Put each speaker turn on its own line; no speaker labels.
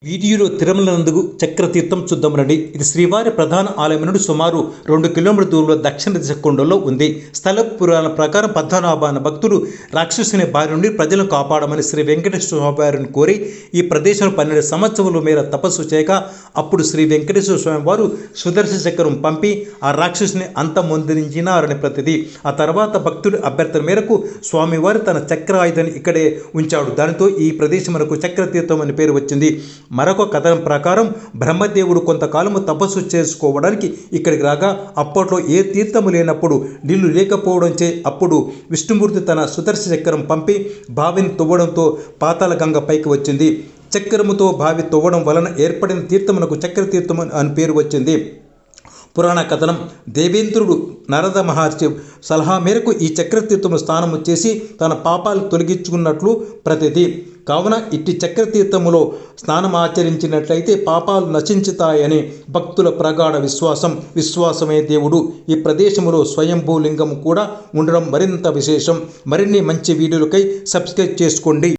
వీడియోలో తిరుమల నందు చక్రతీర్థం చూద్దాం రండి. ఇది శ్రీవారి ప్రధాన ఆలయం నుండి సుమారు 2 కిలోమీటర్ల దూరంలో దక్షిణ దిశ కొండలో ఉంది. స్థల పురాణ ప్రకారం పద్మనాభాన భక్తుడు రాక్షసుని బారి నుండి ప్రజలను కాపాడమని శ్రీ వెంకటేశ్వర స్వామి వారిని కోరి ఈ ప్రదేశంలో 12 సంవత్సరాల మేర తపస్సు చేయగా అప్పుడు శ్రీ వెంకటేశ్వర స్వామి వారు సుదర్శన చక్రం పంపి ఆ రాక్షసుని అంతమొందించినారని ప్రతిది. ఆ తర్వాత భక్తుడి అభ్యర్థన మేరకు స్వామివారు తన చక్ర ఆయుధాన్ని ఇక్కడే ఉంచాడు. దానితో ఈ ప్రదేశమునకు చక్రతీర్థం అని పేరు వచ్చింది. మరొక కథనం ప్రకారం బ్రహ్మదేవుడు కొంతకాలము తపస్సు చేసుకోవడానికి ఇక్కడికి రాగా అప్పట్లో ఏ తీర్థము లేనప్పుడు నీళ్లు లేకపోవడంచే అప్పుడు విష్ణుమూర్తి తన సుదర్శన చక్రం పంపి బావిని తవ్వడంతో పాతాళ గంగ పైకి వచ్చింది. చక్రముతో బావి తవ్వడం వలన ఏర్పడిన తీర్థమునకు చక్రతీర్థం అని పేరు వచ్చింది. పురాణ కథనం దేవేంద్రుడు నారద మహర్షి సలహా మేరకు ఈ చక్రతీర్థము స్నానము చేసి తన పాపాలు తొలగించుకున్నట్లు ప్రతిది. కావున ఇట్టి చక్రతీర్థములో స్నానం ఆచరించినట్లయితే పాపాలు నశించుతాయని భక్తుల ప్రగాఢ విశ్వాసమే దేవుడు. ఈ ప్రదేశములో స్వయంభూ లింగము కూడా ఉండడం మరింత విశేషం. మరిన్ని మంచి వీడియోలకై సబ్స్క్రైబ్ చేసుకోండి.